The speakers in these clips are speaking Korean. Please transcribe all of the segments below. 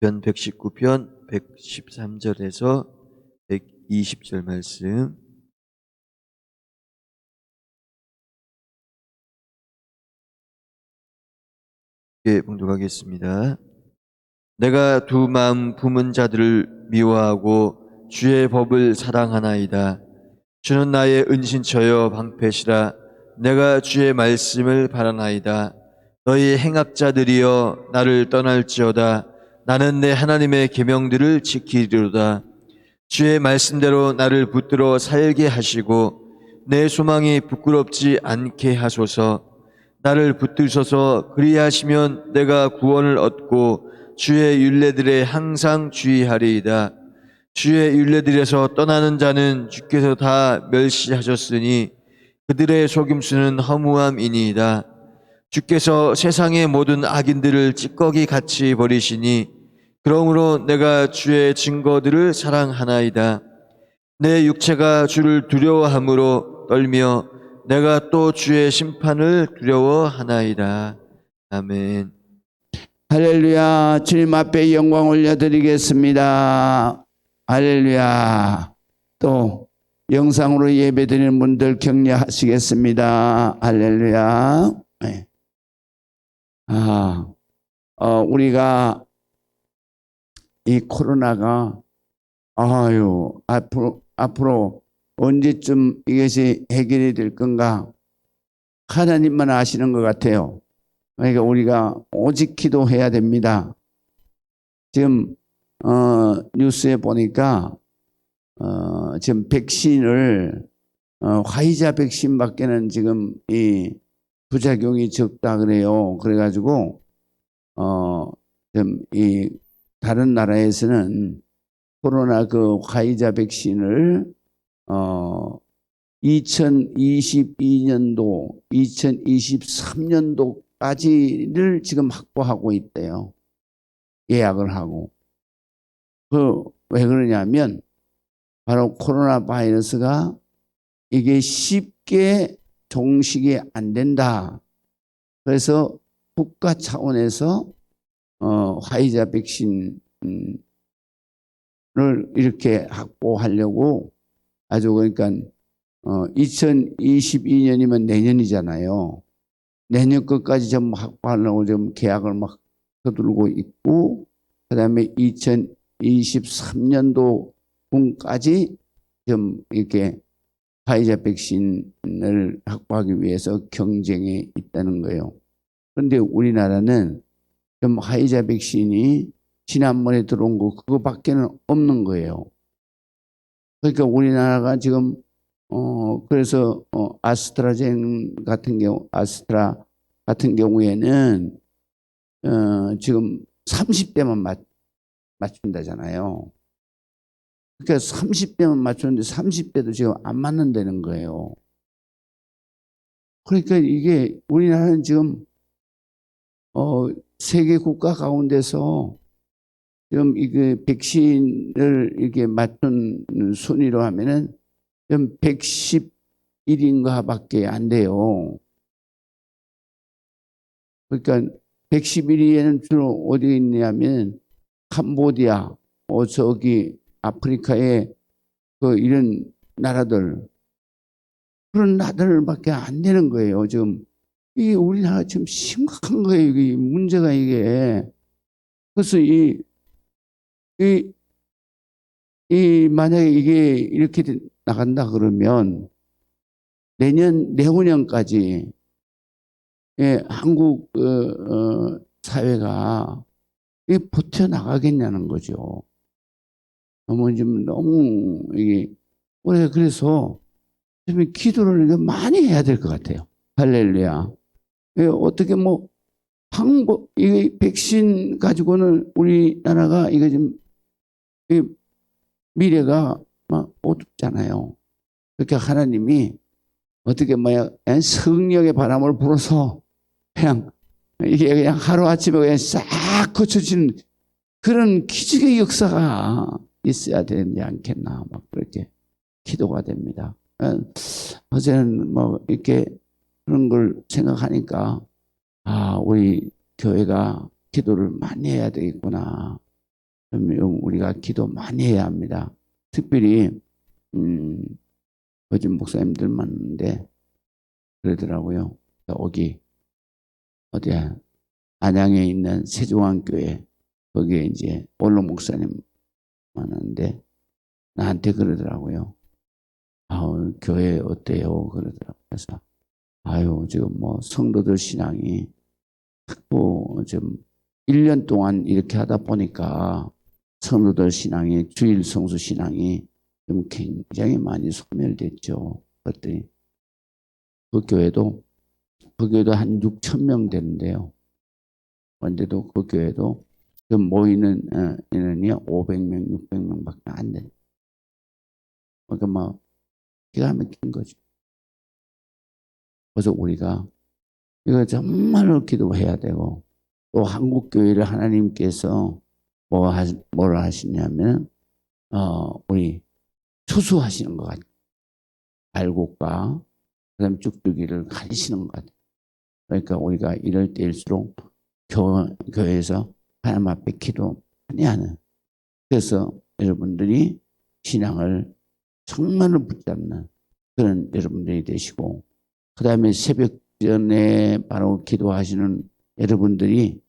편 119편 113절에서 120절 말씀. 봉독하겠습니다. 내가 두 마음 품은 자들을 미워하고 주의 법을 사랑하나이다. 주는 나의 은신처여 방패시라. 내가 주의 말씀을 바라나이다. 너희 행악자들이여 나를 떠날지어다. 나는 내 하나님의 계명들을 지키리로다. 주의 말씀대로 나를 붙들어 살게 하시고 내 소망이 부끄럽지 않게 하소서. 나를 붙드셔서 그리하시면 내가 구원을 얻고 주의 율례들에 항상 주의하리이다. 주의 율례들에서 떠나는 자는 주께서 다 멸시하셨으니 그들의 속임수는 허무함이니이다. 주께서 세상의 모든 악인들을 찌꺼기 같이 버리시니 그러므로 내가 주의 증거들을 사랑하나이다. 내 육체가 주를 두려워함으로 떨며 내가 또 주의 심판을 두려워하나이다. 아멘. 할렐루야. 주님 앞에 영광 올려드리겠습니다. 할렐루야. 또 영상으로 예배드리는 분들 격려하시겠습니다. 할렐루야. 네. 우리가 이 코로나가 앞으로 언제쯤 이것이 해결이 될 건가 하나님만 아시는 것 같아요. 그러니까 우리가 오직 기도해야 됩니다. 지금 뉴스에 보니까 지금 백신을 화이자 백신밖에는 지금 이 부작용이 적다 그래요. 그래가지고 좀 이 다른 나라에서는 코로나 그 화이자 백신을 2022년도, 2023년도까지를 지금 확보하고 있대요. 예약을 하고. 왜 그러냐면 바로 코로나 바이러스가 이게 쉽게 종식이 안 된다. 그래서 국가 차원에서 화이자 백신을 이렇게 확보하려고 아주 그러니까 2022년이면 내년이잖아요. 내년 끝까지 좀 확보하려고 좀 계약을 막 서두르고 있고, 그 다음에 2023년도 분까지 좀 이렇게 화이자 백신을 확보하기 위해서 경쟁에 있다는 거예요. 그런데 우리나라는 좀 화이자 백신이 지난번에 들어온 거 그거밖에는 없는 거예요. 그러니까 우리나라가 지금 그래서 아스트라 같은 경우에는 지금 30대만 맞춘다잖아요. 그러니까 30대만 맞추는데 30대도 지금 안 맞는다는 거예요. 그러니까 이게 우리나라는 지금 세계 국가 가운데서 지금 이게 백신을 이렇게 맞춘 순위로 하면은 좀 111인가 밖에 안 돼요. 그러니까 111위에는 주로 어디에 있냐면 캄보디아, 저기 아프리카의 그 이런 나라들, 그런 나라들밖에 안 되는 거예요. 지금 이게 우리나라 지금 심각한 거예요. 이게 문제가 이게. 그래서 만약에 이게 이렇게 나간다 그러면 내후년까지 한국 사회가 버텨나가겠냐는 거죠. 너무 이게 그래서 좀 기도를 많이 해야 될 것 같아요. 할렐루야. 어떻게 이게 백신 가지고는 우리나라가 이거 좀 미래가 막 어둡잖아요. 그러니까 하나님이 어떻게 성령의 바람을 불어서 그냥 이게 그냥 하루아침에 그냥 싹 고쳐지는 그런 기적의 역사가 있어야 되지 않겠나 그렇게 기도가 됩니다. 어제는 이렇게 그런 걸 생각하니까 우리 교회가 기도를 많이 해야 되겠구나. 그럼 우리가 기도 많이 해야 합니다. 특별히 요즘 목사님들 많은데 그러더라고요. 여기 어디야 안양에 있는 세종안교회 거기에 이제 원로 목사님 많은데 나한테 그러더라고요. 아우 교회 어때요? 그러더라고요. 그래서 아유 지금 뭐 성도들 신앙이 자꾸 좀 1년 동안 이렇게 하다 보니까 성도들 신앙이 주일 성수 신앙이 좀 굉장히 많이 소멸됐죠. 그랬더니 그 교회도 한 6천 명 되는데요. 그런데도 그 교회도 그 모이는 인원이 500명, 600명밖에 안 돼. 그러니까 막 기가 막힌 거죠. 그래서 우리가 이거 정말로 기도해야 되고 또 한국 교회를 하나님께서 뭘 하시냐면 우리 추수하시는 것 같아요. 알곡과 그다음 쭉쭉이를 가리시는 것 같아요. 그러니까 우리가 이럴 때일수록 교회에서 하나님 앞에 기도 많이 하는. 그래서 여러분들이 신앙을 정말로 붙잡는 그런 여러분들이 되시고 그 다음에 새벽 전에 바로 기도하시는 여러분들이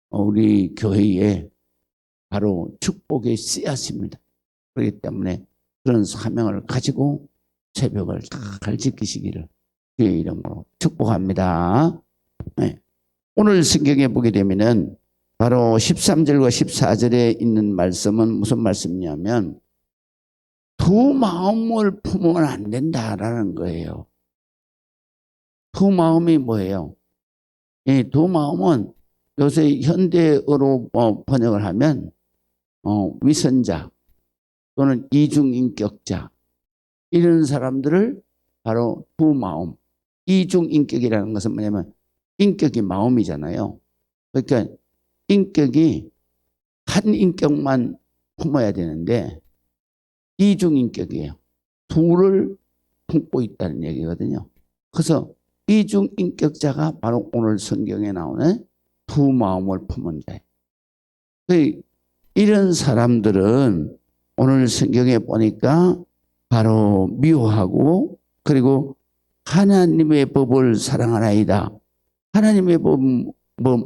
우리 교회에 바로 축복의 씨앗입니다. 그렇기 때문에 그런 사명을 가지고 새벽을 잘 지키시기를 주의 이름으로 축복합니다. 네. 오늘 성경에 보게 되면은 바로 13절과 14절에 있는 말씀은 무슨 말씀이냐면 두 마음을 품으면 안 된다라는 거예요. 두 마음이 뭐예요? 이 두 마음은 요새 현대어로 번역을 하면 위선자 또는 이중인격자 이런 사람들을 바로 두 마음. 이중인격이라는 것은 뭐냐면 인격이 마음이잖아요. 그러니까 인격이 한 인격만 품어야 되는데 이중인격이에요. 둘을 품고 있다는 얘기거든요. 그래서 이중인격자가 바로 오늘 성경에 나오는 두 마음을 품은 자예요. 이런 사람들은 오늘 성경에 보니까 바로 미워하고 그리고 하나님의 법을 사랑하나이다. 하나님의 법은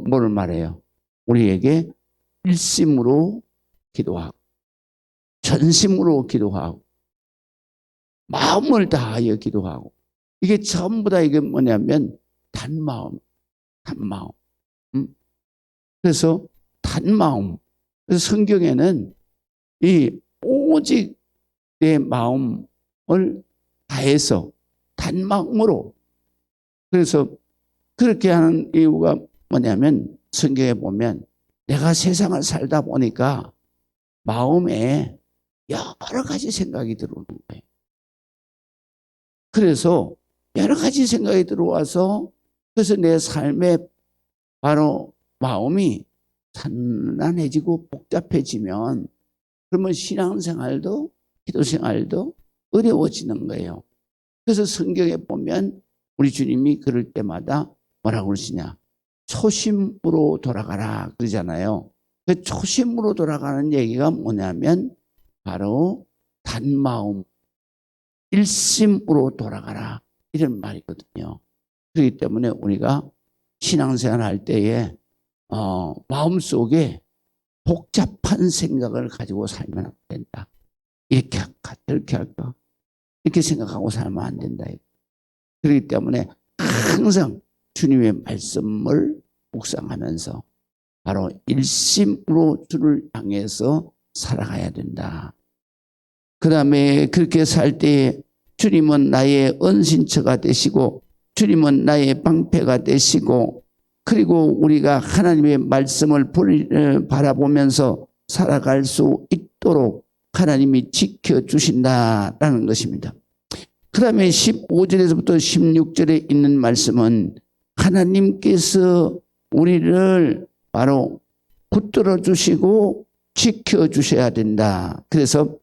뭐를 말해요? 우리에게 일심으로 기도하고 전심으로 기도하고 마음을 다하여 기도하고 이게 전부 다 이게 뭐냐면 단마음. 그래서 단마음. 그래서 성경에는 이 오직 내 마음을 다해서 단마음으로 그래서 그렇게 하는 이유가 뭐냐면 성경에 보면 내가 세상을 살다 보니까 마음에 여러 가지 생각이 들어오는 거예요. 그래서 여러 가지 생각이 들어와서 그래서 내 삶에 바로 마음이 산란해지고 복잡해지면 그러면 신앙생활도 기도생활도 어려워지는 거예요. 그래서 성경에 보면 우리 주님이 그럴 때마다 뭐라고 그러시냐? 초심으로 돌아가라 그러잖아요. 그 초심으로 돌아가는 얘기가 뭐냐면 바로 단마음, 일심으로 돌아가라 이런 말이거든요. 그렇기 때문에 우리가 신앙생활 할 때에 마음속에 복잡한 생각을 가지고 살면 안 된다. 이렇게 할까 저렇게 할까 이렇게 생각하고 살면 안 된다. 그렇기 때문에 항상 주님의 말씀을 묵상하면서 바로 일심으로 주를 향해서 살아가야 된다. 그 다음에 그렇게 살 때에 주님은 나의 은신처가 되시고 주님은 나의 방패가 되시고 그리고 우리가 하나님의 말씀을 바라보면서 살아갈 수 있도록 하나님이 지켜주신다라는 것입니다. 그 다음에 15절에서부터 16절에 있는 말씀은 하나님께서 우리를 바로 붙들어 주시고 지켜주셔야 된다. 그래서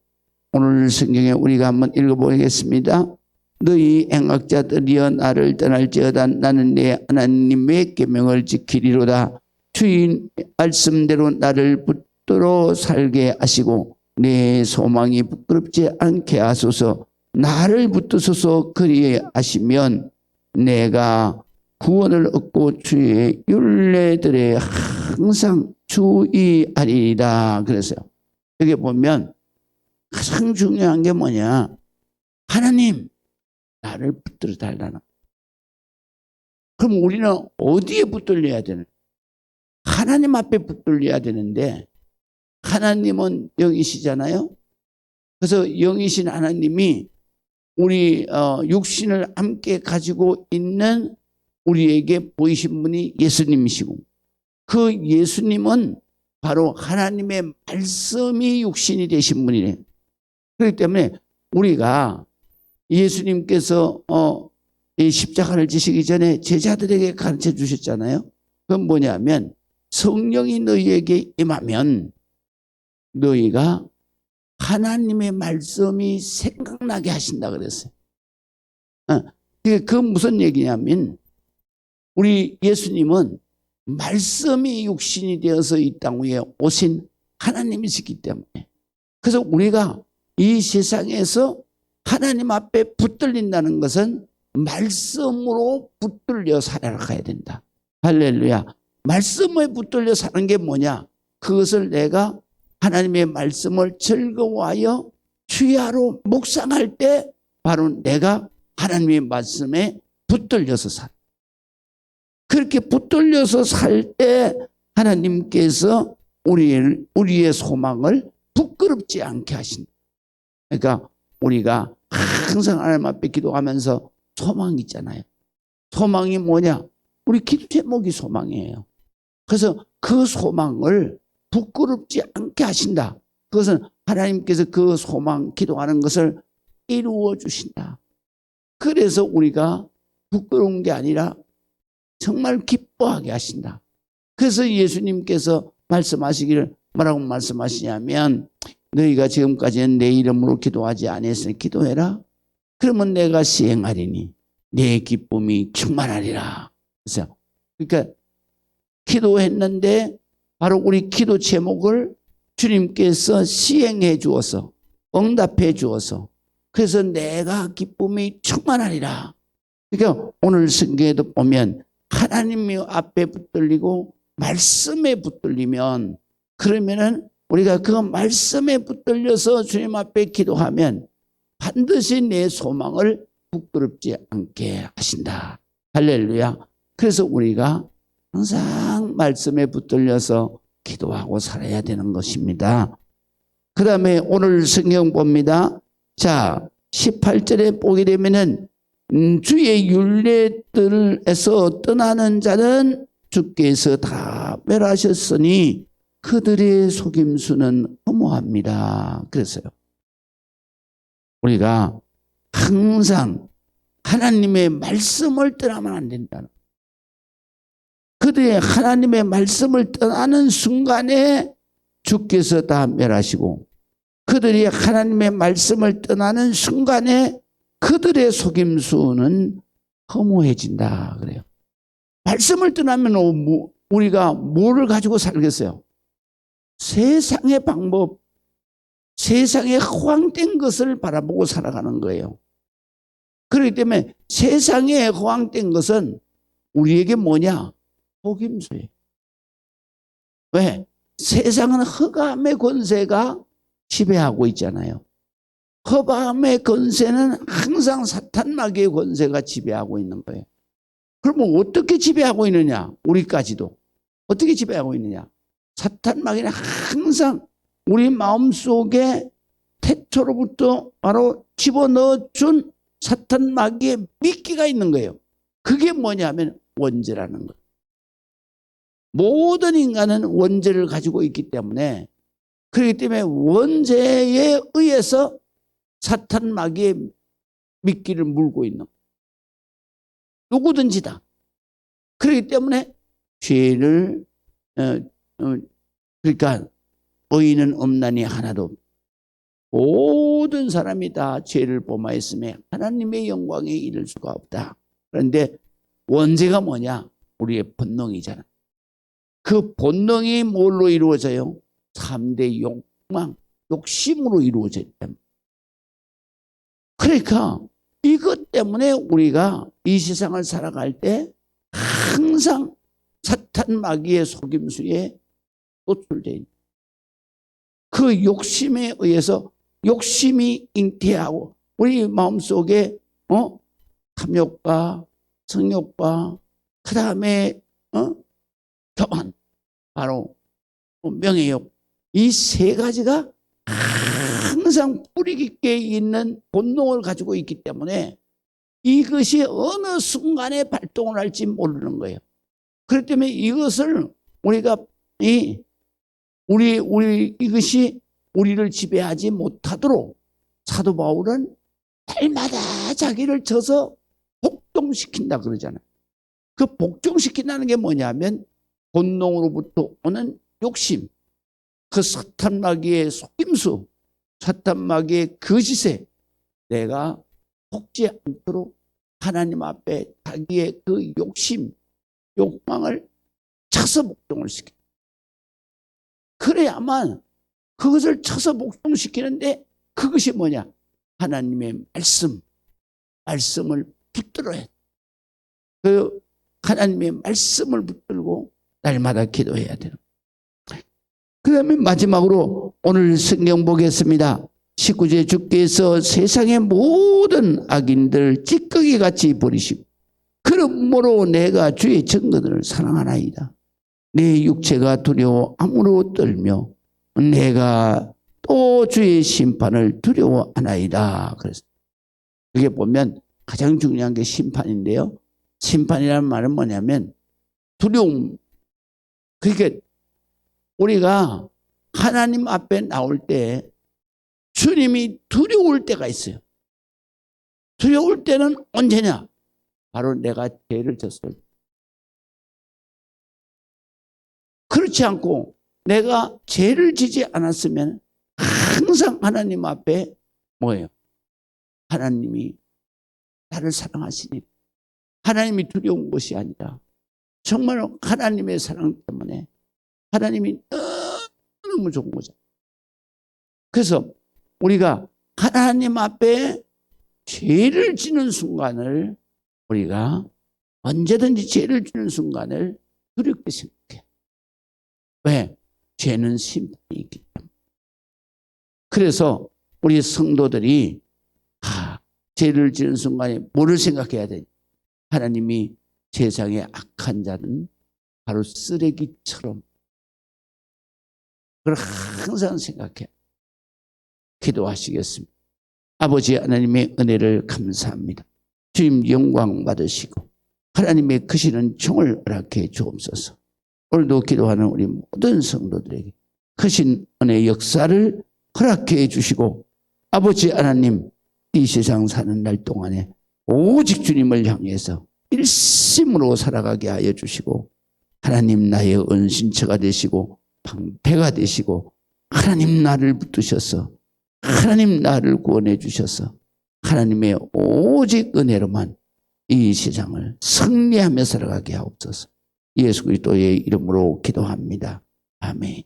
오늘 성경에 우리가 한번 읽어보겠습니다. 너희 행악자들이여 나를 떠날지어다 나는 내 하나님의 계명을 지키리로다. 주인 말씀대로 나를 붙들어 살게 하시고 내 소망이 부끄럽지 않게 하소서. 나를 붙드소서. 그리에 하시면 내가 구원을 얻고 주의 율례들에 항상 주의하리이다. 그랬어요. 여기 보면 가장 중요한 게 뭐냐? 하나님, 나를 붙들어 달라는. 그럼 우리는 어디에 붙들려야 되는? 하나님 앞에 붙들려야 되는데 하나님은 영이시잖아요. 그래서 영이신 하나님이 우리 육신을 함께 가지고 있는 우리에게 보이신 분이 예수님이시고 그 예수님은 바로 하나님의 말씀이 육신이 되신 분이래. 그렇기 때문에 우리가 예수님께서 이 십자가를 지시기 전에 제자들에게 가르쳐 주셨잖아요. 그건 뭐냐면 성령이 너희에게 임하면 너희가 하나님의 말씀이 생각나게 하신다 그랬어요. 그 무슨 얘기냐면 우리 예수님은 말씀이 육신이 되어서 이 땅 위에 오신 하나님이시기 때문에 그래서 우리가 이 세상에서 하나님 앞에 붙들린다는 것은 말씀으로 붙들려 살아가야 된다. 할렐루야. 말씀에 붙들려 사는 게 뭐냐? 그것을 내가 하나님의 말씀을 즐거워하여 주야로 묵상할 때 바로 내가 하나님의 말씀에 붙들려서 살. 그렇게 붙들려서 살 때 하나님께서 우리의 소망을 부끄럽지 않게 하신다. 그러니까 우리가 항상 하나님 앞에 기도하면서 소망이 있잖아요. 소망이 뭐냐? 우리 기도 제목이 소망이에요. 그래서 그 소망을 부끄럽지 않게 하신다. 그것은 하나님께서 그 소망 기도하는 것을 이루어 주신다. 그래서 우리가 부끄러운 게 아니라 정말 기뻐하게 하신다. 그래서 예수님께서 말씀하시기를 뭐라고 말씀하시냐면 너희가 지금까지는 내 이름으로 기도하지 아니했으니 기도해라. 그러면 내가 시행하리니 내 기쁨이 충만하리라. 그래서 그러니까 기도했는데 바로 우리 기도 제목을 주님께서 시행해 주어서 응답해 주어서 그래서 내가 기쁨이 충만하리라. 그러니까 오늘 성경에도 보면 하나님 앞에 붙들리고 말씀에 붙들리면 그러면은 우리가 그 말씀에 붙들려서 주님 앞에 기도하면 반드시 내 소망을 부끄럽지 않게 하신다. 할렐루야. 그래서 우리가 항상 말씀에 붙들려서 기도하고 살아야 되는 것입니다. 그 다음에 오늘 성경 봅니다. 자, 18절에 보게 되면은 주의 율례들에서 떠나는 자는 주께서 다 멸하셨으니 그들의 속임수는 허무합니다. 그랬어요. 우리가 항상 하나님의 말씀을 떠나면 안 된다는. 그들의 하나님의 말씀을 떠나는 순간에 주께서 다 멸하시고 그들이 하나님의 말씀을 떠나는 순간에 그들의 속임수는 허무해진다 그래요. 말씀을 떠나면 우리가 뭐를 가지고 살겠어요? 세상의 방법, 세상의 허황된 것을 바라보고 살아가는 거예요. 그렇기 때문에 세상에 허황된 것은 우리에게 뭐냐? 속임수예요. 왜? 세상은 흑암의 권세가 지배하고 있잖아요. 흑암의 권세는 항상 사탄 마귀의 권세가 지배하고 있는 거예요. 그러면 어떻게 지배하고 있느냐? 우리까지도. 어떻게 지배하고 있느냐? 사탄 마귀는 항상 우리 마음속에 태초로부터 바로 집어넣어 준 사탄 마귀의 미끼가 있는 거예요. 그게 뭐냐면 원죄라는 거예요. 모든 인간은 원죄를 가지고 있기 때문에 그렇기 때문에 원죄에 의해서 사탄 마귀의 미끼를 물고 있는 거예요. 누구든지 다. 그렇기 때문에 죄를 그러니까 의인은 없나니 하나도 없다. 모든 사람이 다 죄를 범하였으며 하나님의 영광에 이를 수가 없다. 그런데 원죄가 뭐냐? 우리의 본능이잖아. 그 본능이 뭘로 이루어져요? 3대 욕망, 욕심으로 이루어져 있다. 그러니까 이것 때문에 우리가 이 세상을 살아갈 때 항상 사탄 마귀의 속임수에 노출되어 있는 그 욕심에 의해서 욕심이 잉태하고 우리 마음속에 탐욕과 성욕과 그 다음에 교만, 바로 명예욕, 이 세 가지가 항상 뿌리 깊게 있는 본능을 가지고 있기 때문에 이것이 어느 순간에 발동을 할지 모르는 거예요. 그렇기 때문에 이것을 우리가 이것이 우리를 지배하지 못하도록 사도 바울은 날마다 자기를 쳐서 복종시킨다 그러잖아요. 그 복종시킨다는 게 뭐냐면 본능으로부터 오는 욕심, 그 사탄 마귀의 속임수, 사탄 마귀의 거짓에 내가 속지 않도록 하나님 앞에 자기의 그 욕심, 욕망을 쳐서 복종을 시켜. 그래야만 그것을 쳐서 복종시키는데 그것이 뭐냐? 하나님의 말씀을 붙들어야 돼. 그 하나님의 말씀을 붙들고 날마다 기도해야 돼요. 그 다음에 마지막으로 오늘 성경 보겠습니다. 19절 주께서 세상의 모든 악인들 찌꺼기 같이 버리시고 그러므로 내가 주의 증거들을 사랑하나이다. 내 육체가 두려워함으로 떨며 내가 또 주의 심판을 두려워하나이다. 그래서 여기 보면 가장 중요한 게 심판인데요. 심판이라는 말은 뭐냐면 두려움. 그러니까 우리가 하나님 앞에 나올 때 주님이 두려울 때가 있어요. 두려울 때는 언제냐? 바로 내가 죄를 졌을 때. 그렇지 않고 내가 죄를 지지 않았으면 항상 하나님 앞에 뭐예요? 하나님이 나를 사랑하시니 하나님이 두려운 것이 아니라 정말 하나님의 사랑 때문에 하나님이 너무 좋은 거죠. 그래서 우리가 하나님 앞에 죄를 지는 순간을 우리가 언제든지 죄를 지는 순간을 두렵게 생각해. 왜? 죄는 심판이 있기 때문에. 그래서 우리 성도들이 죄를 지는 순간에 뭐를 생각해야 되냐? 하나님이 세상의 악한 자는 바로 쓰레기처럼 그걸 항상 생각해. 기도하시겠습니다. 아버지 하나님의 은혜를 감사합니다. 주님 영광 받으시고 하나님의 크시는 총을 허락해 주옵소서. 오늘도 기도하는 우리 모든 성도들에게 크신 은혜의 역사를 허락해 주시고 아버지 하나님 이 세상 사는 날 동안에 오직 주님을 향해서 일심으로 살아가게 하여 주시고 하나님 나의 은신처가 되시고 방패가 되시고 하나님 나를 붙드셔서 하나님 나를 구원해 주셔서 하나님의 오직 은혜로만 이 세상을 승리하며 살아가게 하옵소서. 예수 그리스도의 이름으로 기도합니다. 아멘.